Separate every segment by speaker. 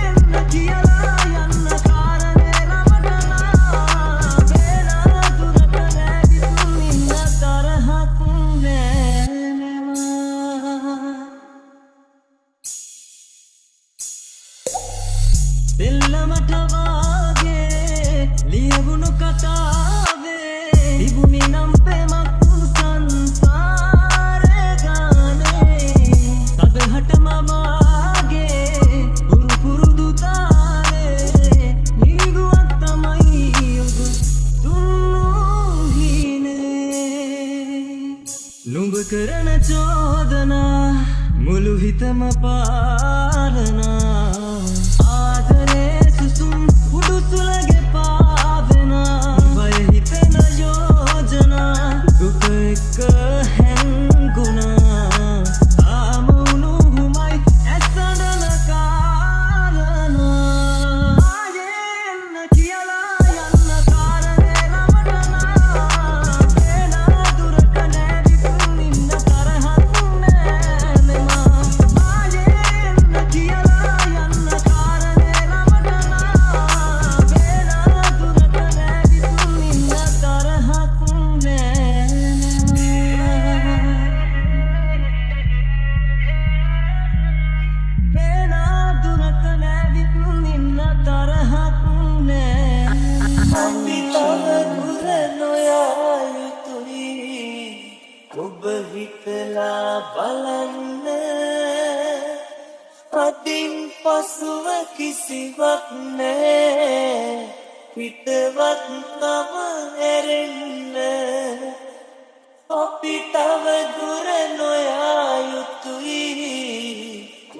Speaker 1: එන්න කියලා යන්න කාරණේ රවටනා වේලා දුරට නැගිටුම් ඉන්න තරහක් නෑනවා දෙල්ලමට වාගේ ලියවුණු කතාවේ තිබුණි නම් පෙමක් සංසාරේ ගානේ සදහටම වාගේ පුරුදු තාලේ නිගුවක් තමයි ඔබ දුන්නු හිනේ නුඹ කරන චෝදනා මුළු හිතම පාලනා ආදරේ සුසුම් උඩුසුලගේ පාවෙනා බය හිතෙන යෝජනා දුක එක්ක හැංගුණා ආමුණුහුමයි ඇසඩන කාරණා ආයෙන්න කියලා යන්න කාරණේ රවටනා වේලා දුරට නැවිතුම් ඉන්න තරහක් නෑනෙමා ආයෙන්න බලන්න අදින් පසුව කිසිවක් නෑ පිටවත් නම ඇරෙන්න අපි තව දුර නොයා යුතුයි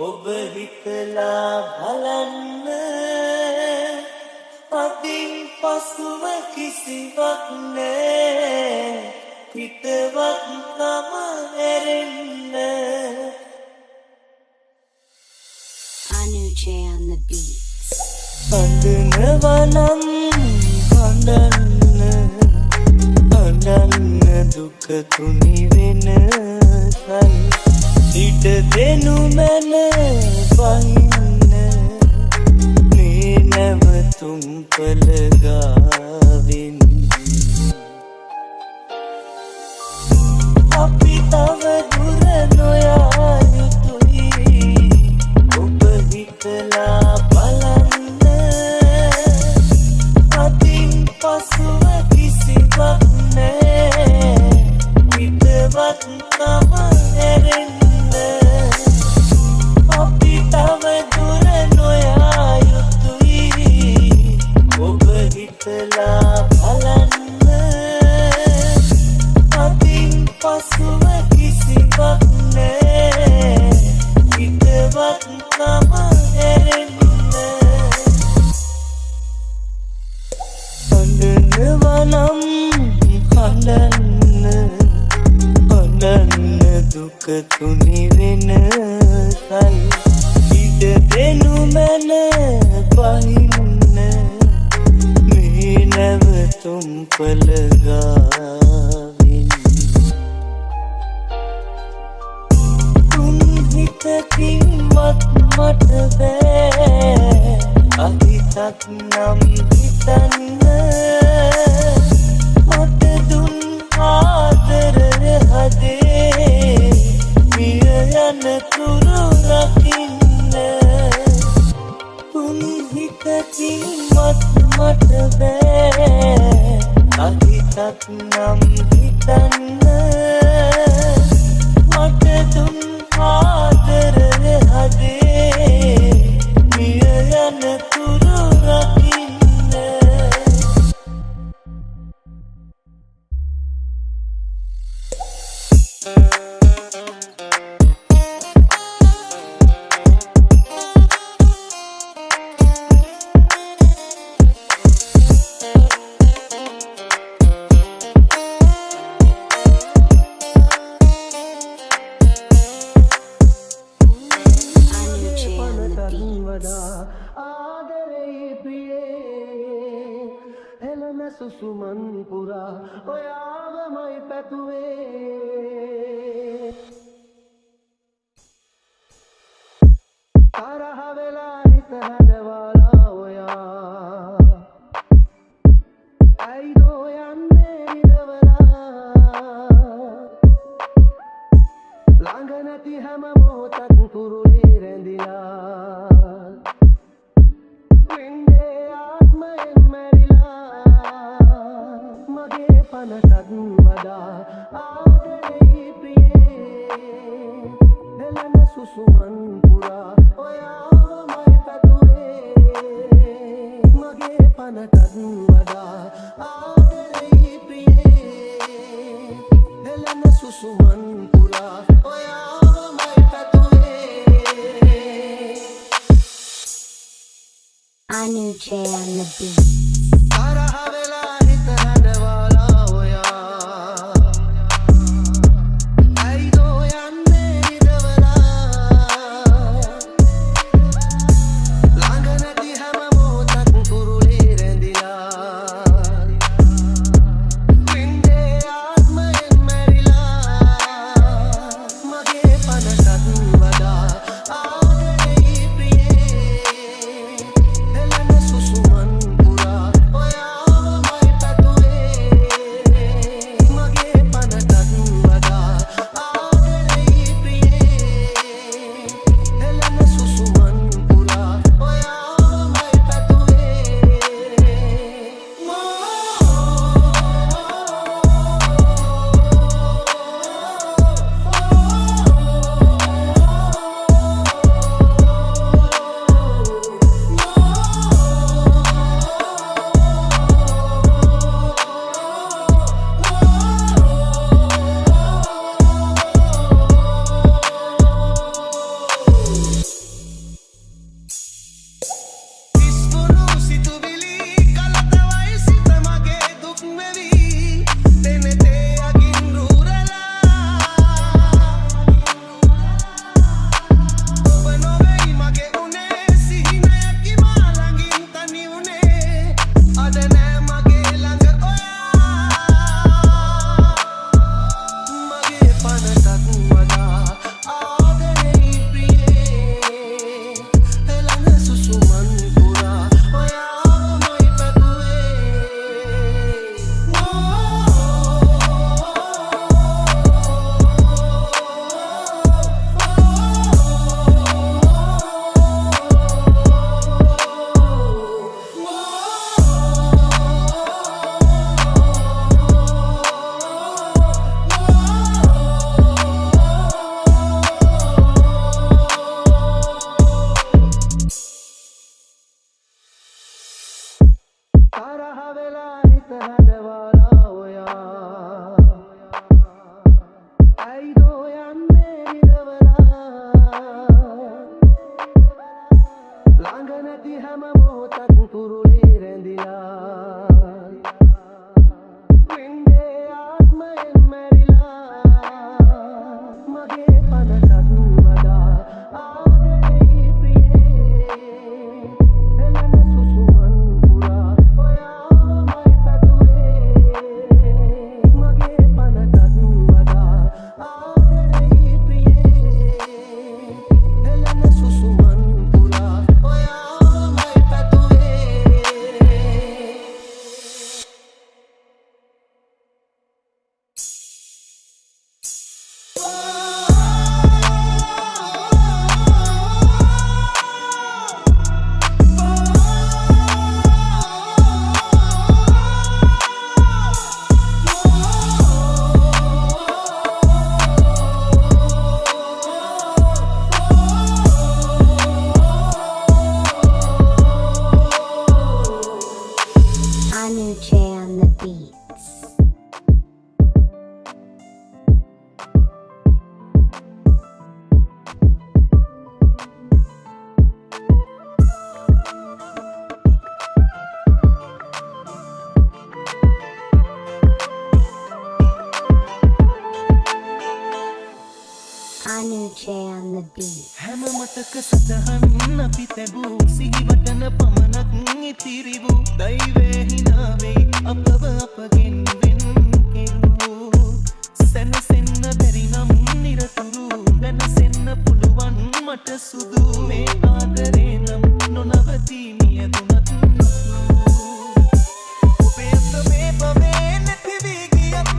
Speaker 1: ඔබ හිතලා බලන්න අදින් පසුව කිසිවක් නෑ පිටවත් නම ඇරෙන්න
Speaker 2: Anuj on the beats.
Speaker 1: අඳනවනම් අඳන්න දුක තුනි වෙන කල් සිට දෙනු මැන වහින්න මේ නැවතුම් පළගාවෙන් අපි තව දුර නොයා යුතුයි ඔබ හිතලා බලන්න අතින් පසුව කිසිවක් නෑ පිටවත් නම ඇරෙන්න අපි තව දුර නොයා යුතුයි ඔබ හිතලා බලන්න අතින් පසුව කිසිවක් නෑ පිටවත් නම ඇරෙන්න අඳනවනම් අඳන්න දුක තුනි වෙන කල් ඉඩ දෙනු මැන පහින්න මේ නැවතුම් පළගාවෙන් තුන් හිතකින්වත් මට බෑ අහිතක් නම් හිතන්න මට දුන් ආදරය හදේ මිය යන තුරු රකින්න තුන් හිතකින්වත් මට බෑ අහිතක් නම් හිතන්න මට දුන් ආදරය හදේ මිය යන තුරු රකින්න
Speaker 2: Anuj on the beats.
Speaker 1: ආදරේ ප්‍රියේ එළම සුසුමන් පුරා ඔයාවමයි පැතුවේ තරහ වෙලා හිත හදවලා ඔයා ඇයිදෝ යන්නේ නිරවලා ළඟ නැති හැම මොහොතක් කුරුලේ රැඳිලා වින්දේ ආත්මයෙන් මැරිලා මගේ පනසත් වඩා ආදරේ ප්‍රියේ එළම සුසුමන් පුරා ඔයාවමයි පැතුවේ මගේ පනසත් වඩා ආදරේ ප්‍රියේ එළම සුසුමන් පුරා ඔයාවමයි පැතුවේ
Speaker 2: Anuj on the beats.
Speaker 1: තරහ වෙලා හිත හදවලා ඔයා ඇයිදෝ යන්නේ නිරවලා ළඟ නැති හැම මොහොතක් කුරුලේ රැඳිලා වින්දේ ආත්මයෙන් මැරිලා මගේ පනසත් වඩා ආදරේ ප්‍රියේ එළම සුසුමන් පුරා ඔයාව නැති හැම මොහොතක් පුරුලේ රැඳිලා වින්දේ ආත්මයෙන් මැරිලා මගේ පනසක් වඩා ආදරේ ප්‍රියේ එළන සුසුමන් පුරා ඔයාමයි පැතුවේ මගේ පනසක් වඩා ආදරේ ප්‍රියේ එළන සුසුමන් පුරා ඔයාමයි පැතුවේ
Speaker 2: Anuche on the beats. Anuche on the beat.
Speaker 1: හැම මතක සතහන් අපි තැබූ සිහිවටන පමණක් ඉතිරි වූ දෛවයේ හිනාවෙයි අපව අපගෙන් වෙන් කෙරූ සැනසෙන්න බැරි නම් නිරතුරු වෙනසෙන්න පුළුවන් මට සුදු මේ ආදරේ නම් නොනවතී මියදුනත් ඔබේ අතමේ පවේ නැති වී ගියත්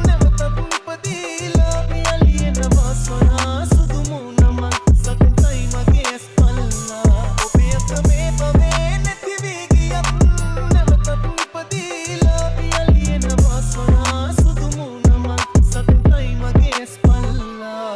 Speaker 1: නැවතත් උපදීලා යලියනවා සොයා සුදු මුණමක් සතුටයි මගේ ඇස් පල්ලා ඔබේ අතමේ පවේ නැති වී ගියත් නැවතත් උපදීලා යලියනවා සොයා සුදු මුණමක් සතුටයි මගේ ඇස් පල්ලා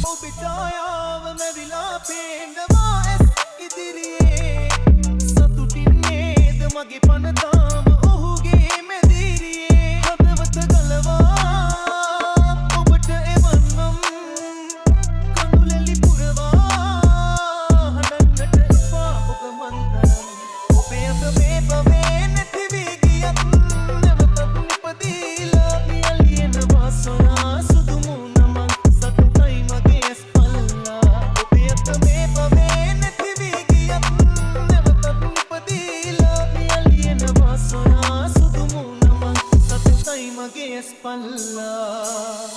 Speaker 1: ඔබිටායාව මැවිලා පේනවා ඇස් ඉදිරියේ සතුටින් නේද මගේ පනතාම ඔහුගේ මැදිරියේ හදවත ගලවා ඔබට එවන්නම් කඳුලැලි පුරවා හඬන්නට එපා ඔබ මන්තරම් ඔබේ අත මේ පවේ නැති වී ගියත් නැවතත් නිපදීලා යලියනවා සොයා සුදු මුණමක් සතුටයි මගේ ඇස් පල්ලා ඔබේ අත මේ පවේ නැති වී ගියත් නැවතත් නිපදීලා යලියනවා සොයා සුදු මුණමක් සතුටයි මගේ ඇස් පල්ලා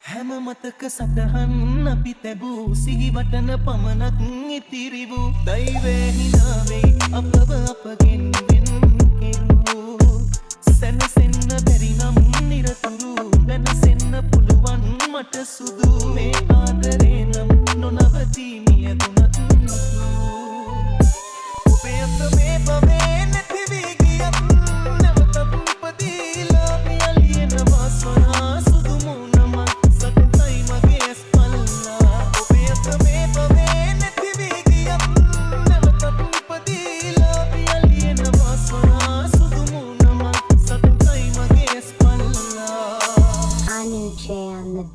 Speaker 1: හැම මතක සටහන් අපි තැබූ සිහිවටන පමණක් ඉතිරි වූ දෛවයේ හිනාවෙයි අපව අපගෙන් වෙන් කෙරූ සැනසෙන්න බැරි නම් නිරතුරු වෙනසෙන්න පුළුවන් මට සුදු මේ ආදරේ නම් නොනවතී මියදුනත් ඔබේ අත මේ පවේ නැති වී ගියත් නැවතත් උපදීලා යලියනවා සොයා සුදු මුණමක් සතුටයි මගේ ඇස් පල්ලා ඔබේ අත මේ පවේ නැති වී ගියත් නැවතත් උපදීලා යලියනවා සොයා සුදු මුණමක් සතුටයි මගේ ඇස් පල්ලා
Speaker 2: Anuche on the beat.